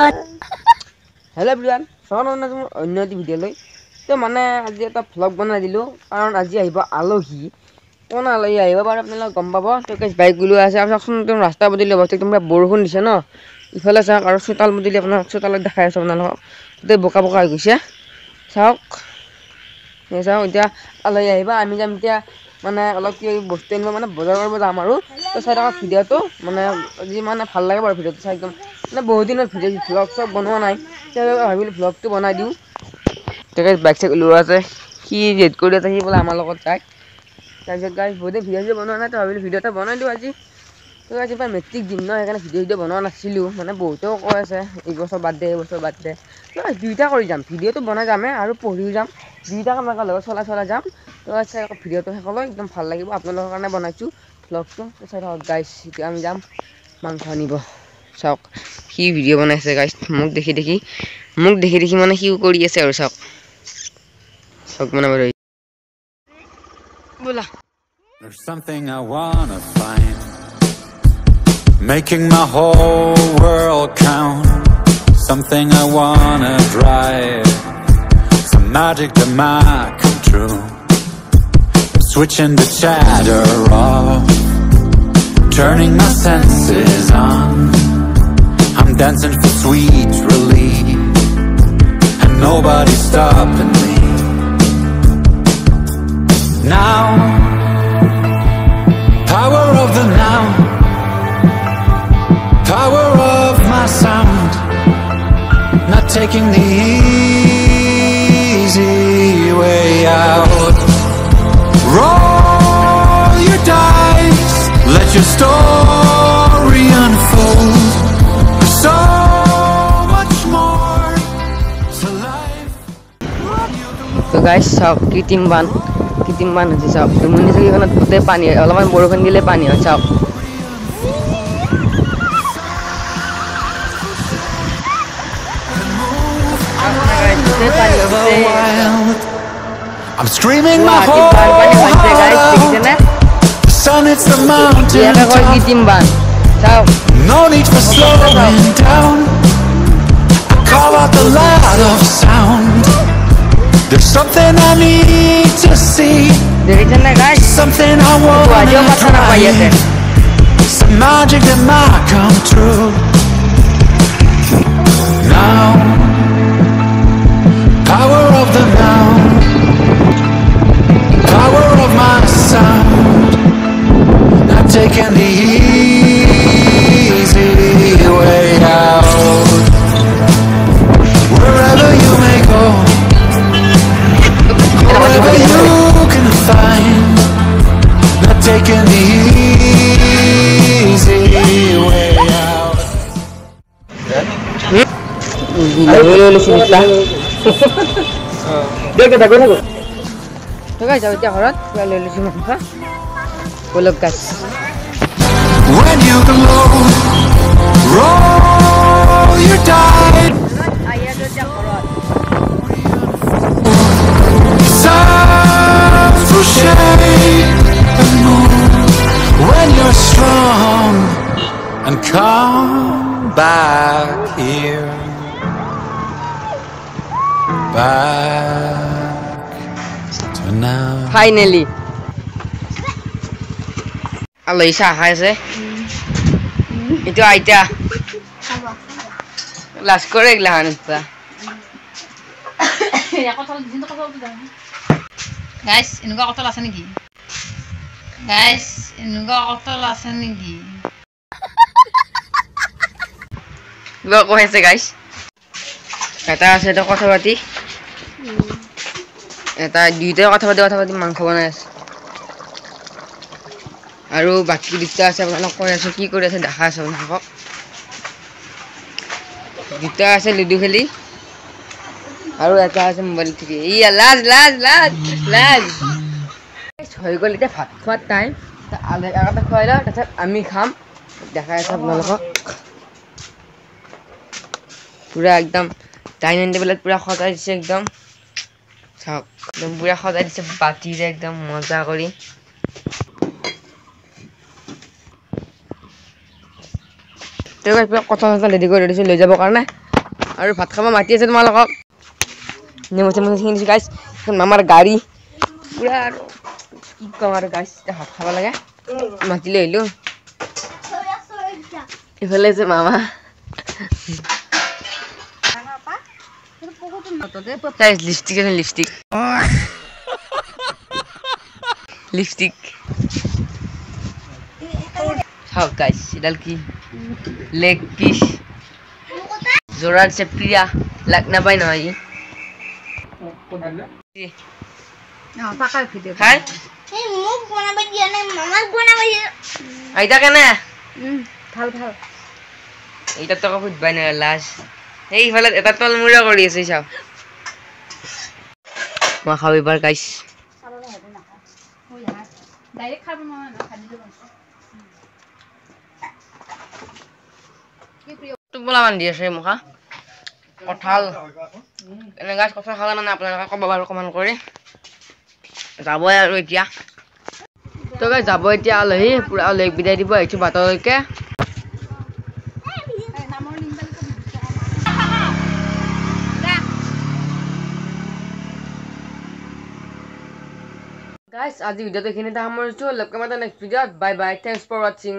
Hello everyone, অন্য এটি video' লৈ তো মানে আজি এটা ভ্লগ বনাই দিলোঁ কাৰণ আজি আহিব আলহী কোন আলহী আহিব বাৰু আপোনালোকে গম পাব তো গাইছ বাইক ওলোৱা আছে আৰু চাওকচোন একদম ৰাস্তা পদূলি অৱস্থা একদম বৰষুণ দিছে ন ইফালে চাওক আৰু চোতাল পদূলি আপোনাক চোতালত দেখাই আছোঁ আপোনালোকক গোটেই বোকা বোকা হৈ গৈছে চাওক এতিয়া আলহী আহিব আমি যাম এতিয়া মানে অলপ কি বস্তু আনিব মানে বজাৰ কৰিব যাম আৰু তো চাই থাকক ভিডিঅ'টো মানে আজি মানে ভাল লাগে বাৰু ভিডিঅ'টো চাই একদম মানে বহুত দিনত ভিডিঅ' ভ্লগ চব বনোৱা নাই সেইবাবে ভাবিলোঁ ভ্লগটো বনাই দিওঁ তাকে বাইক চাইক ওলোৱা আছে সি ৰেড কৰি আছে সি বোলে আমাৰ লগত যায় তাৰপিছত গাইছ বহুতে ভিডিঅ' বনোৱা নাই তো ভাবিলোঁ ভিডিঅ' এটা বনাই দিওঁ আজি তো আজি পৰা মেট্ৰিক দিম ন সেইকাৰণে ভিডিঅ' বনোৱা নাছিলোঁ মানে বহুতেও কৈ আছে এইবছৰ বাদ দে এইবছৰ বাদ দে দুইটা কৰি যাম ভিডিঅ'টো বনাই যামেই আৰু পঢ়িও যাম দুইটা কাম একেলগে চলাই যাম তো চাই ভিডিঅ'টো শেষলৈ একদম ভাল লাগিব আপোনালোকৰ কাৰণে বনাইছোঁ ভ্লগটো চাই থাকক গাইছ এতিয়া আমি যাম মাংস আনিব চাওক সি ভিডিঅ' বনাইছে গাইছ মোক দেখি মানে সিও কৰি আছে আৰু চাওক মানে বাৰু ব'লা There's something I wanna find, making my whole world count. Something I wanna drive, some magic that might come true. Switching the chatter off, turning my senses on. I'm dancing for sweet relief, and nobody's stopping me. Now, power of the now, power of my sound, not taking the easy way out. Roll your dice, let your story unfold. There's so much more to life. So guys, চাওক কৃত্ৰিম বান হৈছে চাওক দুমনি চাকিখনত গোটেই পানী হয় অলপমান বৰষুণ দিলে পানী হয় চাওক I'm screaming my whole heart out. The sun hits the mountain top. No need for slowing down. I call out the loud of sound. There's something I need to see, something I wanna try, some magic that might come true. Now, power of the now, power of my sound, not taking the easy way out. Wherever you may go, wherever you can find, not taking the easy way out. When you glow, roll your dice. Sounds will shake and move when you're strong and come back here, back to now. Finally আলহী চাহ খাই আছে এইটো আইতা লাজ কৰে এইগিলা guys এনেকুৱা কটল আছে নেকি কৈ আছে গাইছ এটা আছে এটা কথা পাতি এটা দুইটাই কথা পাতি মাংস বনাই আছে আৰু বাকী দুটা আছে আপোনালোক কৈ আছো কি কৰি আছে দেখা আছে আপোনালোকক দুটা আছে লুডু খেলি আৰু এটা আছে মোবাইল টিপি লাজ হৈ গ'ল এতিয়া ভাত খোৱাৰ টাইম আগতে খুৱাই লওঁ তাৰপিছত আমি খাম দেখাই আছে আপোনালোকক পুৰা একদম ডাইনিং টেবুলত পুৰা সজাই দিছে একদম চাওক একদম পুৰা সজাই দিছে বাতিৰে একদম মজা কৰি তো কথা ৰেডি কৰি দিছোঁ লৈ যাবৰ কাৰণে আৰু ভাত খাব মাতি আছে তোমালোকক নেমু চেমু ছিঙি দিছোঁ গাইছ এখন মামাৰ গাড়ী পুৰা আৰু কি ক'ম আৰু গাইছ এতিয়া ভাত খাব লাগে মাতিলৈ আহিলোঁ ইফালে আছে মামা লিপষ্টিক আছে লিপষ্টিক লিপষ্টিক চাওক গাইছ এডাল কি লেগ পিচ জোৰাৰ চেপ্ৰিয়া লাগ নাপায় নহয় খাই আইতা কেনে ভাল ভাল এইটাত টকা সুধবাই নাই লাজ এইফালে এটা তলমূৰা কৰি আছে চাওক মই খাওঁ এইবাৰ গাইছ ডাইৰেক্ট খাব নোৱাৰা না খালি টোপোলা বান্ধি আছে মুখা কঁঠাল এনে গাছ কঁঠাল খালে মানে আপোনালোকে ক'ব বাৰু কমেণ্ট কৰি যাবই আৰু এতিয়া তো গাইছ যাব এতিয়া আলহী পুৰা আলহীক বিদায় দিব আহিছোঁ বাটলৈকে গাইছ আজি ভিডিঅ'টো এইখিনিতে সামৰিছোঁ লগ পাম এটা নেক্সট ভিডিঅ'ত বাই বাই থেংকছ ফৰ ৱাচিং